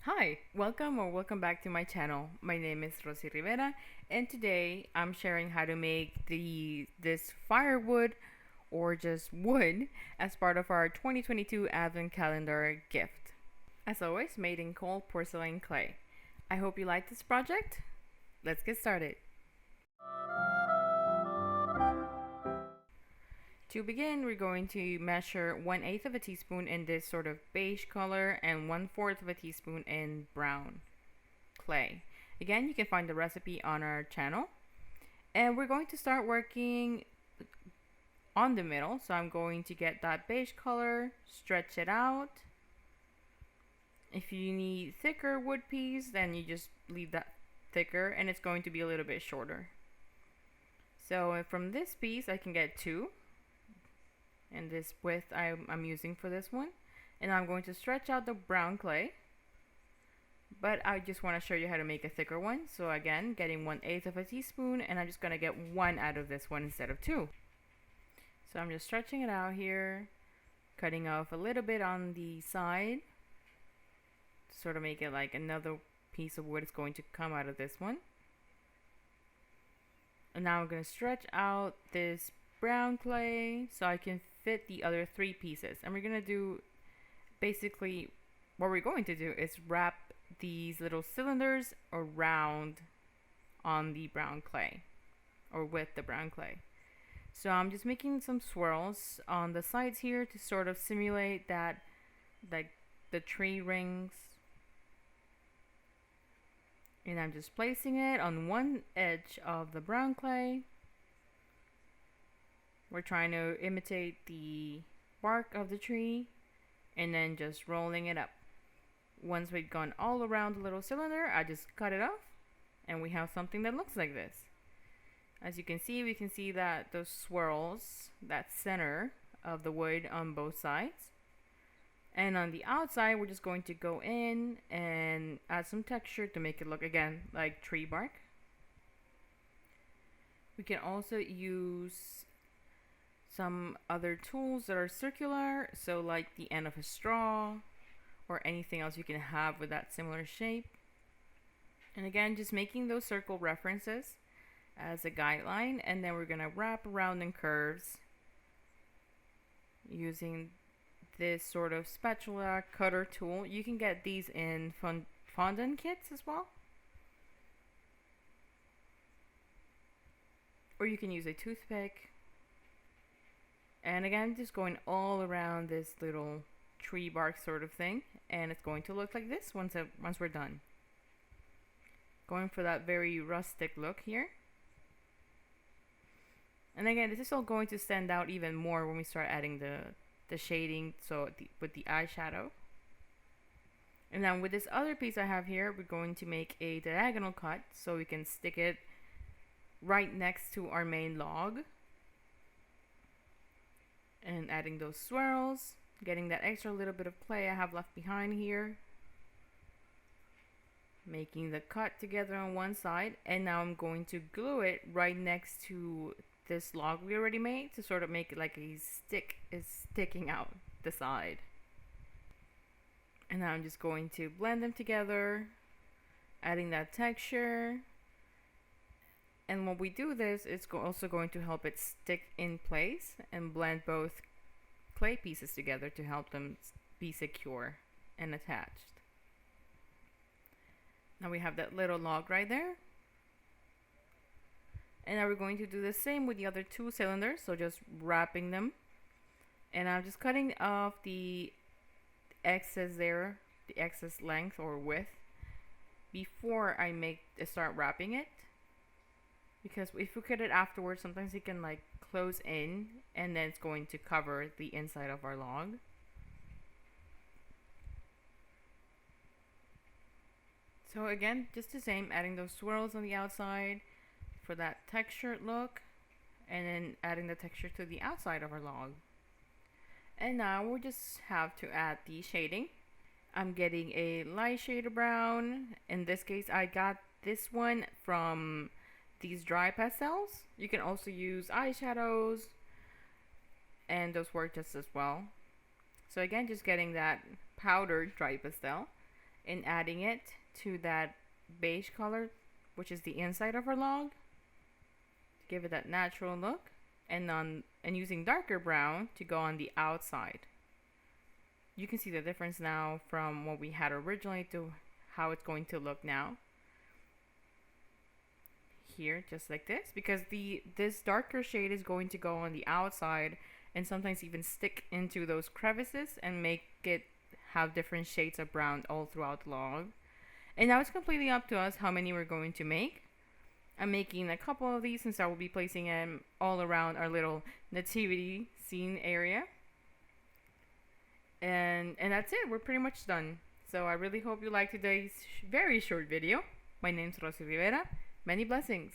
Hi, welcome back to my channel. My name is Rossy Rivera, and today I'm sharing how to make this firewood or just wood as part of our 2022 Advent Calendar gift. As always, made in cold porcelain clay. I hope you like this project. Let's get started. To begin, we're going to measure 1/8 of a teaspoon in this sort of beige color and 1/4 of a teaspoon in brown clay. Again, you can find the recipe on our channel. And we're going to start working on the middle. So I'm going to get that beige color, stretch it out. If you need thicker wood piece, then you just leave that thicker and it's going to be a little bit shorter. So from this piece, I can get 2. And this width I'm using for this one. And I'm going to stretch out the brown clay. But I just want to show you how to make a thicker one. So again, getting 1/8 of a teaspoon, and I'm just going to get 1 out of this one instead of 2. So I'm just stretching it out here, cutting off a little bit on the side to sort of make it like another piece of wood is going to come out of this one. And now I'm going to stretch out this brown clay so I can fit the other 3 pieces. And we're going to do, basically what we're going to do is wrap these little cylinders around on the brown clay, or with the brown clay. So I'm just making some swirls on the sides here to sort of simulate that, like the tree rings. And I'm just placing it on one edge of the brown clay. We're trying to imitate the bark of the tree and then just rolling it up. Once we've gone all around the little cylinder, I just cut it off and we have something that looks like this. As you can see, we can see that those swirls, that center of the wood on both sides. And on the outside, we're just going to go in and add some texture to make it look, again, like tree bark. We can also use some other tools that are circular, so like the end of a straw or anything else you can have with that similar shape. And again, just making those circle references as a guideline, and then we're going to wrap around in curves using this sort of spatula cutter tool. You can get these in fondant kits as well, or you can use a toothpick. And again, just going all around this little tree bark sort of thing, and it's going to look like this once we're done. Going for that very rustic look here. And again, this is all going to stand out even more when we start adding the shading, so with the eyeshadow. And now with this other piece I have here, we're going to make a diagonal cut so we can stick it right next to our main log. And adding those swirls, getting that extra little bit of clay I have left behind here, making the cut together on one side, and now I'm going to glue it right next to this log we already made to sort of make it like a stick is sticking out the side. And now I'm just going to blend them together, adding that texture. And when we do this, it's also going to help it stick in place and blend both clay pieces together to help them be secure and attached. Now we have that little log right there. And now we're going to do the same with the other 2 cylinders, so just wrapping them. And I'm just cutting off the excess there, the excess length or width, before I start wrapping it. Because if we cut it afterwards, sometimes it can like close in and then it's going to cover the inside of our log. So again, just the same, adding those swirls on the outside for that textured look, and then adding the texture to the outside of our log. And now we'll just have to add the shading. I'm getting a light shade of brown. In this case, I got this one from these dry pastels. You can also use eyeshadows, and those work just as well. So again, just getting that powdered dry pastel and adding it to that beige color, which is the inside of our log, to give it that natural look, and using darker brown to go on the outside. You can see the difference now from what we had originally to how it's going to look now. Here, just like this, because this darker shade is going to go on the outside and sometimes even stick into those crevices and make it have different shades of brown all throughout the log. And now it's completely up to us how many we're going to make. I'm making a couple of these since I will be placing them all around our little nativity scene area. And that's it. We're pretty much done. So I really hope you liked today's very short video. My name's Rossy Rivera. Many blessings.